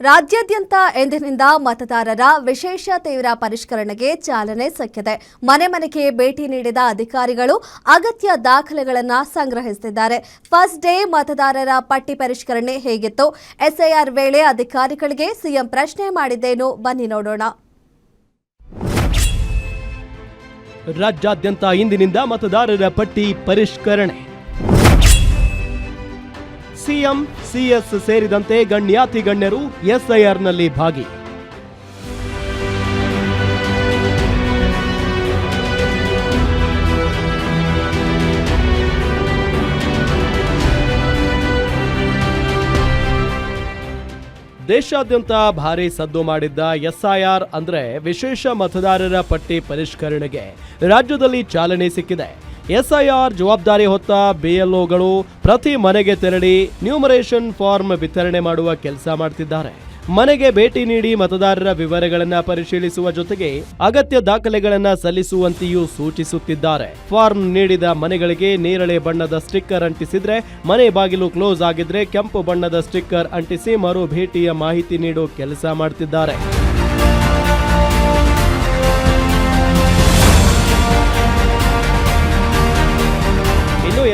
ರಾಜ್ಯಾದ್ಯಂತ ಎಂದಿನಿಂದ ಮತದಾರರ ವಿಶೇಷ ತೀವ್ರ ಪರಿಷ್ಕರಣೆಗೆ ಚಾಲನೆ ಸಿಕ್ಕಿದೆ. ಮನೆ ಮನೆಗೆ ಭೇಟಿ ನೀಡಿದ ಅಧಿಕಾರಿಗಳು ಅಗತ್ಯ ದಾಖಲೆಗಳನ್ನು ಸಂಗ್ರಹಿಸುತ್ತಿದ್ದಾರೆ. ಫಸ್ಟ್ ಡೇ ಮತದಾರರ ಪಟ್ಟಿ ಪರಿಷ್ಕರಣೆ ಹೇಗಿತ್ತು? ಎಸ್ಐಆರ್ ವೇಳೆ ಅಧಿಕಾರಿಗಳಿಗೆ ಸಿಎಂ ಪ್ರಶ್ನೆ ಮಾಡಿದ್ದೇನು? ಬನ್ನಿ ನೋಡೋಣ. ರಾಜ್ಯಾದ್ಯಂತ ಇಂದಿನಿಂದ ಮತದಾರರ ಪಟ್ಟಿ ಪರಿಷ್ಕರಣೆ. ಸಿಎಂ, ಸಿಎಸ್ ಸೇರಿದಂತೆ ಗಣ್ಯಾತಿ ಗಣ್ಯರು ಎಸ್ಐಆರ್ನಲ್ಲಿ ಭಾಗಿ. ದೇಶಾದ್ಯಂತ ಭಾರಿ ಸದ್ದು ಮಾಡಿದ್ದ ಎಸ್ಐಆರ್ ಅಂದ್ರೆ ವಿಶೇಷ ಮತದಾರರ ಪಟ್ಟಿ ಪರಿಷ್ಕರಣೆಗೆ ರಾಜ್ಯದಲ್ಲಿ ಚಾಲನೆ ಸಿಕ್ಕಿದೆ. ಎಸ್ಐಆರ್ ಜವಾಬ್ದಾರಿ ಹೊತ್ತ ಬಿಎಲ್ಒಗಳು ಪ್ರತಿ ಮನೆಗೆ ತೆರಳಿ ನ್ಯೂಮರೇಷನ್ ಫಾರ್ಮ್ ವಿತರಣೆ ಮಾಡುವ ಕೆಲಸ ಮಾಡ್ತಿದ್ದಾರೆ. ಮನೆಗೆ ಭೇಟಿ ನೀಡಿ ಮತದಾರರ ವಿವರಗಳನ್ನು ಪರಿಶೀಲಿಸುವ ಜೊತೆಗೆ ಅಗತ್ಯ ದಾಖಲೆಗಳನ್ನು ಸಲ್ಲಿಸುವಂತೆಯೂ ಸೂಚಿಸುತ್ತಿದ್ದಾರೆ. ಫಾರ್ಮ್ ನೀಡಿದ ಮನೆಗಳಿಗೆ ನೇರಳೆ ಬಣ್ಣದ ಸ್ಟಿಕ್ಕರ್ ಅಂಟಿಸಿದ್ರೆ, ಮನೆ ಬಾಗಿಲು ಕ್ಲೋಸ್ ಆಗಿದ್ರೆ ಕೆಂಪು ಬಣ್ಣದ ಸ್ಟಿಕ್ಕರ್ ಅಂಟಿಸಿ ಮರು ಭೇಟಿಯ ಮಾಹಿತಿ ನೀಡೋ ಕೆಲಸ ಮಾಡ್ತಿದ್ದಾರೆ.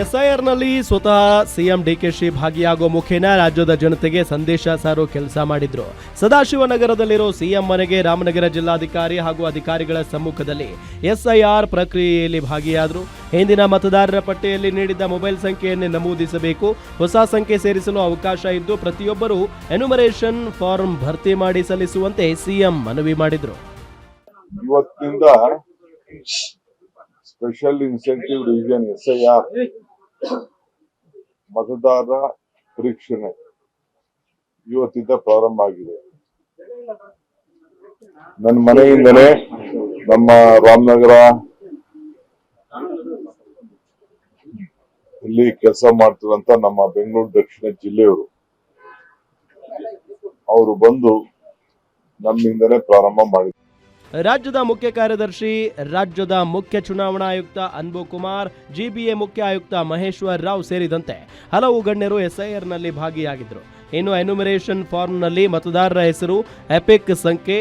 ಎಸ್ಐಆರ್ನಲ್ಲಿ ಸ್ವತಃ ಸಿಎಂ ಡಿಕೆಶಿ ಭಾಗಿಯಾಗೋ ಮುಖೇನ ರಾಜ್ಯದ ಜನತೆಗೆ ಸಂದೇಶ ಸಾರೋ ಕೆಲಸ ಮಾಡಿದ್ರು. ಸದಾಶಿವನಗರದಲ್ಲಿರೋ ಸಿಎಂ ಮನೆಗೆ ರಾಮನಗರ ಜಿಲ್ಲಾಧಿಕಾರಿ ಹಾಗೂ ಅಧಿಕಾರಿಗಳ ಸಮ್ಮುಖದಲ್ಲಿ ಎಸ್ಐಆರ್ ಪ್ರಕ್ರಿಯೆಯಲ್ಲಿ ಭಾಗಿಯಾದರು. ಹಿಂದಿನ ಮತದಾರರ ಪಟ್ಟಿಯಲ್ಲಿ ನೀಡಿದ್ದ ಮೊಬೈಲ್ ಸಂಖ್ಯೆಯನ್ನೇ ನಮೂದಿಸಬೇಕು. ಹೊಸ ಸಂಖ್ಯೆ ಸೇರಿಸಲು ಅವಕಾಶ ಇದ್ದು ಪ್ರತಿಯೊಬ್ಬರೂ ಎನ್ಯುಮರೇಷನ್ ಫಾರ್ಮ್ ಭರ್ತಿ ಮಾಡಿ ಸಲ್ಲಿಸುವಂತೆ ಸಿಎಂ ಮನವಿ ಮಾಡಿದ್ರು. ಇವತ್ತಿನಿಂದ ಸ್ಪೆಷಲ್ ಇನ್ಸೆಂಟಿವ್ ಡಿವಿಷನ್ ಎಸ್ಐಆರ್ ಮತದಾರರ ಪರೀಕ್ಷಣೆ ಇವತ್ತಿಂದ ಪ್ರಾರಂಭ ಆಗಿದೆ. ನನ್ನ ಮನೆಯಿಂದಲೇ ನಮ್ಮ ರಾಮನಗರ ಇಲ್ಲಿ ಕೆಲಸ ಮಾಡ್ತಿರುವಂತ ನಮ್ಮ ಬೆಂಗಳೂರು ದಕ್ಷಿಣ ಜಿಲ್ಲೆಯವರು ಅವರು ಬಂದು ನಮ್ಮಿಂದಲೇ ಪ್ರಾರಂಭ ಮಾಡಿದ್ರು. ರಾಜ್ಯದ ಮುಖ್ಯ ಕಾರ್ಯದರ್ಶಿ, ರಾಜ್ಯದ ಮುಖ್ಯ ಚುನಾವಣಾ ಆಯುಕ್ತ ಅನ್ಬು ಕುಮಾರ್, ಜಿಬಿಎ ಮುಖ್ಯ ಆಯುಕ್ತ ಮಹೇಶ್ವರ್ ರಾವ್ ಸೇರಿದಂತೆ ಹಲವು ಗಣ್ಯರು ಎಸ್ಐಆರ್ನಲ್ಲಿ ಭಾಗಿಯಾಗಿದ್ದರು. ಇನ್ನು ಎನ್ಯುಮರೇಷನ್ ಫಾರ್ಮ್ನಲ್ಲಿ ಮತದಾರರ ಹೆಸರು, ಎಪಿಕ್ ಸಂಖ್ಯೆ,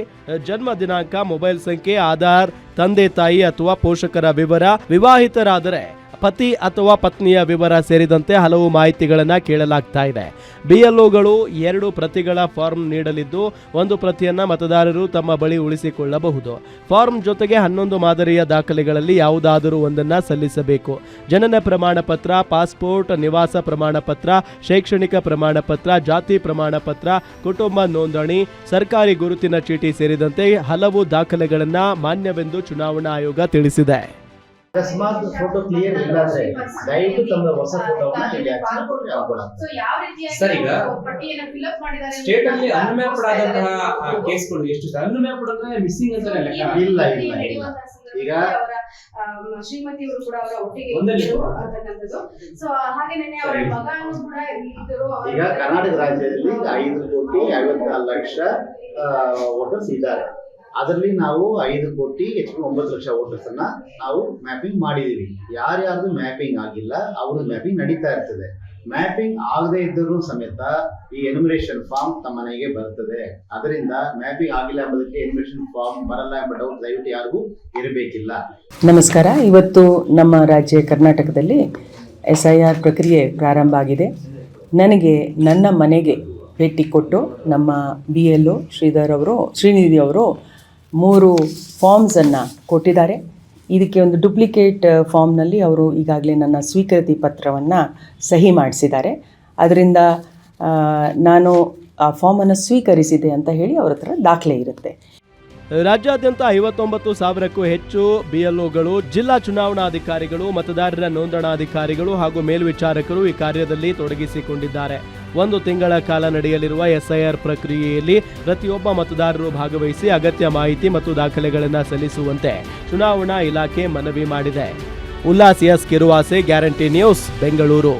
ಜನ್ಮ ದಿನಾಂಕ, ಮೊಬೈಲ್ ಸಂಖ್ಯೆ, ಆಧಾರ್, ತಂದೆ ತಾಯಿ ಅಥವಾ ಪೋಷಕರ ವಿವರ, ವಿವಾಹಿತರಾದರೆ ಪತಿ ಅಥವಾ ಪತ್ನಿಯ ವಿವರ ಸೇರಿದಂತೆ ಹಲವು ಮಾಹಿತಿಗಳನ್ನು ಕೇಳಲಾಗ್ತಾ ಇದೆ. ಬಿಎಲ್ಒಗಳು 2 ಪ್ರತಿಗಳ ಫಾರ್ಮ್ ನೀಡಲಿದ್ದು, ಒಂದು ಪ್ರತಿಯನ್ನ ಮತದಾರರು ತಮ್ಮ ಬಳಿ ಉಳಿಸಿಕೊಳ್ಳಬಹುದು. ಫಾರ್ಮ್ ಜೊತೆಗೆ 11 ಮಾದರಿಯ ದಾಖಲೆಗಳಲ್ಲಿ ಯಾವುದಾದರೂ ಒಂದನ್ನು ಸಲ್ಲಿಸಬೇಕು. ಜನನ ಪ್ರಮಾಣ ಪತ್ರ, ಪಾಸ್ಪೋರ್ಟ್, ನಿವಾಸ ಪ್ರಮಾಣ ಪತ್ರ, ಶೈಕ್ಷಣಿಕ ಪ್ರಮಾಣ ಪತ್ರ, ಜಾತಿ ಪ್ರಮಾಣ ಪತ್ರ, ಕುಟುಂಬ ನೋಂದಣಿ, ಸರ್ಕಾರಿ ಗುರುತಿನ ಚೀಟಿ ಸೇರಿದಂತೆ ಹಲವು ದಾಖಲೆಗಳನ್ನು ಮಾನ್ಯವೆಂದು ಚುನಾವಣಾ ಆಯೋಗ ತಿಳಿಸಿದೆ. ಅಕಸ್ಮಾತ್ ಫೋಟೋ ಕ್ಲಿಯರ್ ಇಲ್ಲ ಅಂದ್ರೆ ದಯವಿಟ್ಟು ತಮ್ಮ ಹೊಸ ಫೋಟೋವನ್ನ ಇಲ್ಲಿ ಹಾಕಿ ಸರ್, ಈಗ ಸ್ಟೇಟ್ ಅಲ್ಲಿ ಅನ್ಮ್ಯಾಪ್ಡ್ ಆದಂತಹ ಕೇಸ್ಗಳು ಎಷ್ಟು ಸರ್? ಅನ್ಮ್ಯಾಪ್ಡ್ ಅಂದ್ರೆ ಮಿಸ್ಸಿಂಗ್ ಅಂತ ಲೆಕ್ಕ ಇಲ್ಲ. ಈಗ ಶ್ರೀಮತಿ ಅವರು ಕೂಡ ಅವರ ಒಟ್ಟಿಗೆ ಸೊ ಹಾಗೆ ಅವರ ಮಗನೂ ಕೂಡ ಈಗ ಕರ್ನಾಟಕ ರಾಜ್ಯದಲ್ಲಿ 5,54,00,000 ವೋಟರ್ಸ್ ಇದ್ದಾರೆ. ಅದರಲ್ಲಿ ನಾವು 5,9,00,000 ವೋಟರ್ಸ್ ಅನ್ನ ನಾವು ಮ್ಯಾಪಿಂಗ್ ಮಾಡಿದೀವಿ. ಯಾರ್ಯಾರ್ದು ಮ್ಯಾಪಿಂಗ್ ಆಗಿಲ್ಲ ಅವ್ರದ್ದು ಮ್ಯಾಪಿಂಗ್ ನಡೀತಾ ಇರ್ತದೆ. ಮ್ಯಾಪಿಂಗ್ ಆಗದೆ ಇದ್ದರೂ ಸಮೇತ ಈ ಎನ್ಯುಮರೇಷನ್ ಫಾರ್ಮ್ ತಮ್ಮ ಮನೆಗೆ ಬರ್ತದೆ. ಅದರಿಂದ ಮ್ಯಾಪಿಂಗ್ ಆಗಿಲ್ಲ ಎಂಬುದಕ್ಕೆ ಎನ್ಯುಮರೇಷನ್ ಫಾರ್ಮ್ ಬರಲ್ಲ ಎಂಬ ಡೌಟ್ ದಯವಿಟ್ಟು ಯಾರಿಗೂ ಇರಬೇಕಿಲ್ಲ. ನಮಸ್ಕಾರ. ಇವತ್ತು ನಮ್ಮ ರಾಜ್ಯ ಕರ್ನಾಟಕದಲ್ಲಿ SIR ಪ್ರಕ್ರಿಯೆ ಪ್ರಾರಂಭ ಆಗಿದೆ. ನನಗೆ ನನ್ನ ಮನೆಗೆ ಭೇಟಿ ಕೊಟ್ಟು ನಮ್ಮ BLO ಶ್ರೀನಿಧಿ ಅವರು 3 ಫಾರ್ಮ್ಸನ್ನು ಕೊಟ್ಟಿದ್ದಾರೆ. ಇದಕ್ಕೆ ಒಂದು ಡುಪ್ಲಿಕೇಟ್ ಫಾರ್ಮ್ನಲ್ಲಿ ಅವರು ಈಗಾಗಲೇ ನನ್ನ ಸ್ವೀಕೃತಿ ಪತ್ರವನ್ನು ಸಹಿ ಮಾಡಿಸಿದ್ದಾರೆ. ಅದರಿಂದ ನಾನು ಆ ಫಾರ್ಮನ್ನು ಸ್ವೀಕರಿಸಿದೆ ಅಂತ ಹೇಳಿ ಅವರ ಹತ್ರ ದಾಖಲೆ ಇರುತ್ತೆ. ರಾಜ್ಯಾದ್ಯಂತ 59,000ಕ್ಕೂ ಹೆಚ್ಚು ಬಿಎಲ್ಒಗಳು, ಜಿಲ್ಲಾ ಚುನಾವಣಾಧಿಕಾರಿಗಳು, ಮತದಾರರ ನೋಂದಣಾಧಿಕಾರಿಗಳು ಹಾಗೂ ಮೇಲ್ವಿಚಾರಕರು ಈ ಕಾರ್ಯದಲ್ಲಿ ತೊಡಗಿಸಿಕೊಂಡಿದ್ದಾರೆ. 1 ತಿಂಗಳ ಕಾಲ ನಡೆಯಲಿರುವ ಎಸ್ಐಆರ್ ಪ್ರಕ್ರಿಯೆಯಲ್ಲಿ ಪ್ರತಿಯೊಬ್ಬ ಮತದಾರರು ಭಾಗವಹಿಸಿ ಅಗತ್ಯ ಮಾಹಿತಿ ಮತ್ತು ದಾಖಲೆಗಳನ್ನು ಸಲ್ಲಿಸುವಂತೆ ಚುನಾವಣಾ ಇಲಾಖೆ ಮನವಿ ಮಾಡಿದೆ. ಉಲ್ಲಾಸ್ ಎಸ್ ಕಿರುವಾಸೆ, ಗ್ಯಾರಂಟಿ ನ್ಯೂಸ್, ಬೆಂಗಳೂರು.